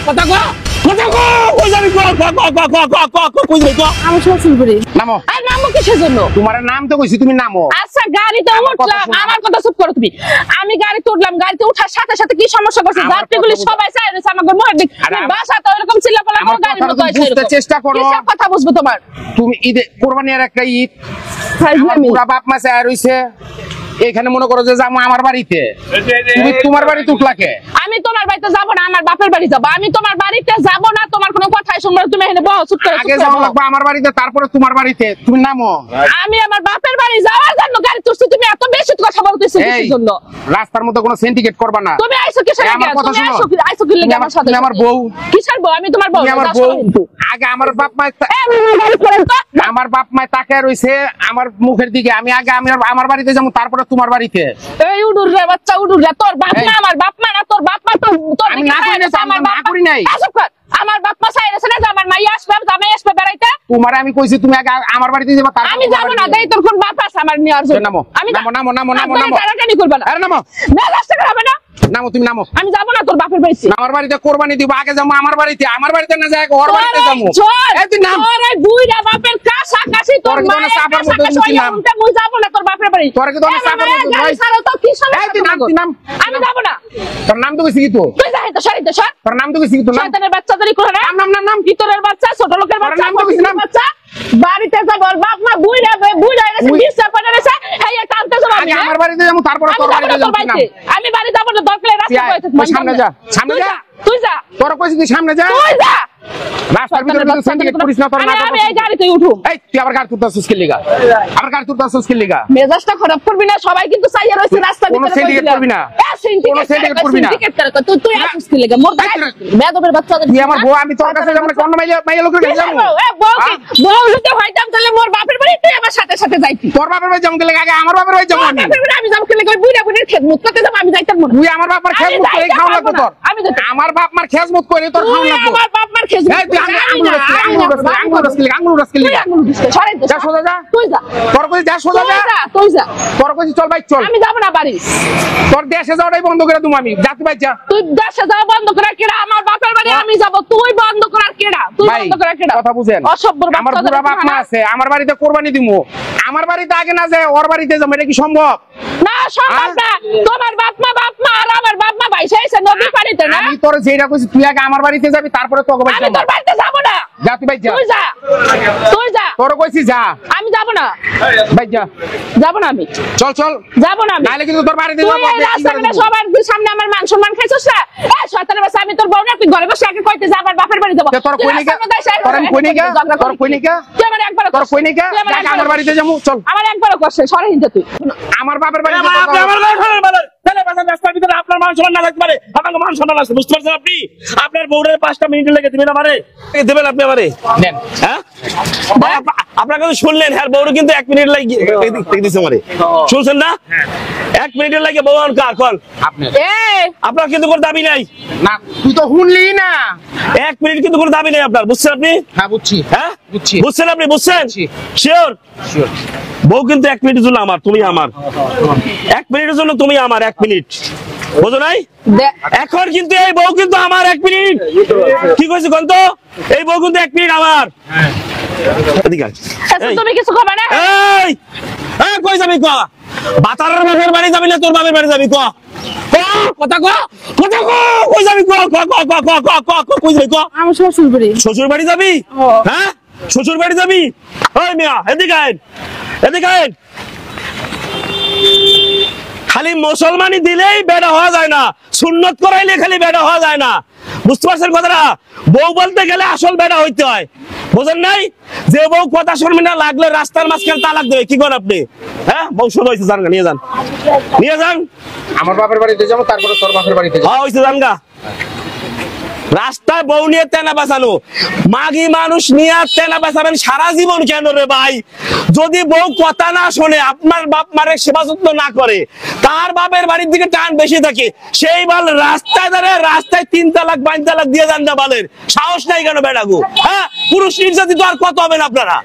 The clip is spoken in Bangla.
কথা কো কথা কো কই যাবি কো কই যাবি কো আমি শ্বশুর বাড়ি নামো আর নামো কিসের জন্য তোমার নাম তো কইছি তুমি নামো আচ্ছা গাড়িতে উঠলাম আমার কথা চুপ করো তুমি আমি গাড়িতে উঠলাম গাড়িতে ওঠার সাথে সাথে কি সমস্যা করছে যাত্রীগুলি সবাই চাই রয়েছে আমাকে মোহর দিক বাসা তো এরকম চিল্লাপালা করে গাড়ির মতো বুঝতে চেষ্টা করো কি কথা বুঝবো তোমার তুমি ঈদে কুরবানির একটা ঈদ পুরা বাপ মা চাই রইছে এখানে মনে করো যে যাবো আমার বাড়িতে তুমি তোমার বাড়িতে উঠলাকে আমি তোমার বাড়িতে যাব না আমার বাপের বাড়ি যাব আমি তোমার বাড়িতে যাব না তোমার কোনো কথাই শুনবো না তুমি এখানে বসো চুপ করে আগে যাবো লাগবে আমার বাড়িতে তারপরে তোমার বাড়িতে তুমি নামো আমি আমার বাপের বাড়ি যাওয়ার জন্য গাড়ি তুলছি তুমি এত বেশি কথা বলতেছো কিসের জন্য রাস্তার মধ্যে কোনো সিন্ডিকেট করবা না তুমি আইছো কিসের লাগে তুমি আইছো কি লাগে আমার সাথে আমার বউ কিসের বউ আমি তোমার বউ আমার বউ আগে আমার বাপ মা আমার বাপ মা তাকায় রইছে আমার মুখের দিকে আমি আগে আমার বাড়িতে যাবো তারপরে তোমার বাড়িতে এই উডুর রে বাচ্চা উডুর রে তোর বাপ মা আমার বাপ মা না তোর বাপ মা তো তোর আমি না করি না আমার না করি নাই আমার বাপ মা চাইছে না যে আমার মাই আসবে জামাই আসবে বেড়াইতে তোমারে আমি কইছি তুমি আগে আমার বাড়িতে যাবা তারপর আমি যাব না দেই তোর কোন বাপ আছে আমার নিয়ার জন্য নামো আমি নামো টানাটানি করব না আরে নামো না রাস্তা হবে না নামো তুমি নামো আমি যাব না তোর বাপের বাড়িতে আমার বাড়িতে কুরবানি দিব আগে যাবো আমার বাড়িতে না যায় ওর বাড়িতে যাবো এই তুই নাম তোর বুইড়া বাপের কাছা কাছি তোর মায়ের সাবার মধ্যে তুই নাম আমি যাব না তোর বাপের বাড়ি তোর কি তোর সাবার মধ্যে ভাই সারা তো কি সমস্যা এই তুই নাম আমি যাব না তোর নাম তো কইছি কি তুই যা তো সরিতে সর তোর নাম তো কইছি কি তোর নাম শয়তানের বাচ্চাদেরই করে না নাম ভিতরের বাচ্চা ছোট লোকের বাচ্চা নাম তো কইছি নাম বাচ্চা বাড়িতে যাব বাপ মা বুইড়া গেছে বিছনা পড়ে গেছে এই টানতে যাব আগে আমার বাড়িতে যাবো তারপর তোর বাড়িতে যাবো আমি বাড়ি যাব না দরকার রাস্তা কইতে সামনে যা তুই যা তোর কইছি তুই সামনে যা তুই যা রাস্তার ভিতরে তুই সিন্ডিকেট করিস না তোর না আমি এই গাড়িতে উঠুম এই তুই আবার গাড়ি তুলতাছিস কি লাগা আবার গাড়ি তুলতাছিস কি লাগা মেজাজটা খারাপ করবি না সবাই কিন্তু চাইয়া রইছে রাস্তার ভিতরে কোন সিন্ডিকেট করবি না কোন সিন্ডিকেট করবি না তুই আসিস কি লাগা মোর বেদবের বাচ্চাদের তুই আমার বউ আমি তোর কাছে যাব না কোন মাইয়া লোকের কাছে যাব বউ যদি হইতাম তাহলে মোর বাপের বাড়ি তুই আমার সাথে সাথে যাইতি তোর বাপের বাড়ি যাবো কি লাগা আগে আমার বাপের বাড়ি যাবো আমি যাব কি লাগা বুইড়া বুইড়া খেদমত করতে যাব আমি যাইতাম না তুই আমার বাপমার খেদমত করে খাওয়া লাগবে তোর আমি আমার বাপমার খেদমত করে তোর খাওয়া লাগবে আমার বাপমার খেদমত এই তুই আঙ্গুল রাস্কেলি যা সোজা যা তুই যা তোর কই যা সোজা যা তুই যা তোর কই চল ভাই চল আমি যাব না বাড়ি তোর দেশে যাওয়াটাই বন্ধ করে তুমি আমি যাতে ভাই যা তুই দেশে যাওয়া বন্ধ করার কেডা আমার বাপের বাড়ি আমি যাব তুই বন্ধ করার কেডা তুই বন্ধ করার কেডা কথা বুঝেন অসভ্যর আমার বুড়া বাপ মা আছে আমার বাড়িতে কুরবানি দিমু আমার বাড়িতে আগে না যায় ওর বাড়িতে যাবো এটা কি সম্ভব না সম্ভব না তোমার বাপ মা আর আমার বাপ মা ভাই সেইছে নদী পানিতে না আমি তোর যেটা কইছি তুই আগে আমার বাড়িতে যাবি তারপরে তোকে বাড়ি আমি তোর বাড়িতে যাব না যা তুই ভাই যা তুই যা তোর কইছি যা আমি যাব না ভাই যা যাব না আমি চল যাব না আমি নাইলে কিন্তু তোর বাড়িতে যাব তুই রাস্তাঘাটে সবার সামনে আমার মান সম্মান খাইছস না এই শয়তানের বাচ্চা আমি তোর বউ না তুই ঘরে বসে আগে কইতে যা আমার বাপের বাড়ি যাব তোর কইনিকা তোর কইনিকা তুই আমার একবার তোর কইনিকা আমার বাড়িতে যাবো চল আমার একবার কষ্ট সরে হিন্দা তুই আমার বাপের বাড়ি আপনি আমার রাস্তার ভিতরে আপনার মান সম্মান না লাগতে পারে আপনাকে মান সম্মান আছে বুঝতে পারছেন আপনি আপনার বউরের 5টা মিনিট লেগে দিবেন আমারে দেবেন আপনি আমারে নেন হ্যাঁ আপনারা কিন্তু শুনলেন হ্যাঁ বউরে কিন্তু 1 মিনিট লাগে দিছে আমারে শুনছেন না 1 মিনিটের লাগে বউ কার কোন আপনি আপনার কিন্তু কোনো দাবি নাই না তুই তো শুনলি না 1 মিনিট কিন্তু কোনো দাবি নাই আপনার বুঝছেন আপনি হ্যাঁ বুঝছি হ্যাঁ বুঝছি বুঝছেন আপনি বুঝছেন শিওর বউ কিন্তু 1 মিনিটের জন্য আমার তুমি আমার 1 মিনিটের জন্য তুমি আমার 1 মিনিট বুঝো নাই এখন কিন্তু এই বউ কিন্তু আমার 1 মিনিট কি কইছো কোন তো এই বউ কিন্তু 1 মিনিট আমার এদিকে তুমি কিছু কবে না এই কই যাবি ক বাতারের বাপের বাড়ি যাবি না তোর বাপের বাড়ি যাবি ক কথা কো কই যাবি ক কই যাবি ক আমি শ্বশুর বাড়ি যাবি হ্যাঁ শ্বশুর বাড়ি যাবি ওই মিয়া এদিকে আয় খালি মুসলমানি দিলেই বেড়া হওয়া যায় না সুন্নত করাইলে খালি বেড়া হওয়া যায় না বুঝতে পারছেন কথাটা বউ বলতে গেলে আসল বেড়া হইতে হয় বুঝেন নাই যে বউ কথা শুনবে না লাগলে রাস্তার মাঝখানে তালাক দেবে কি করেন আপনি হ্যাঁ বউ শুনে হয়েছে জানগা নিয়ে যান আমার বাপের বাড়িতে যাবো তারপরে তোর বাপের বাড়িতে হ্যাঁ হয়েছে জানগা রাস্তায় বউ নিয়ে তেনা বাঁচানো মাগি মানুষ নিয়ে তেনা বাঁচাবেন সারা জীবন কেন রে ভাই যদি বউ কথা না শোনে আপনার বাপ মারে সেবা যত্ন না করে তার বাপের বাড়ির দিকে টান বেশি থাকে সেই বাল রাস্তায় দাঁড়ায় রাস্তায় 3 তালাক 5 তালাক দিয়ে যান না বালের সাহস নাই কেন বেড়াগো হ্যাঁ পুরুষ নির্যাতিত আর কত হবেন আপনারা।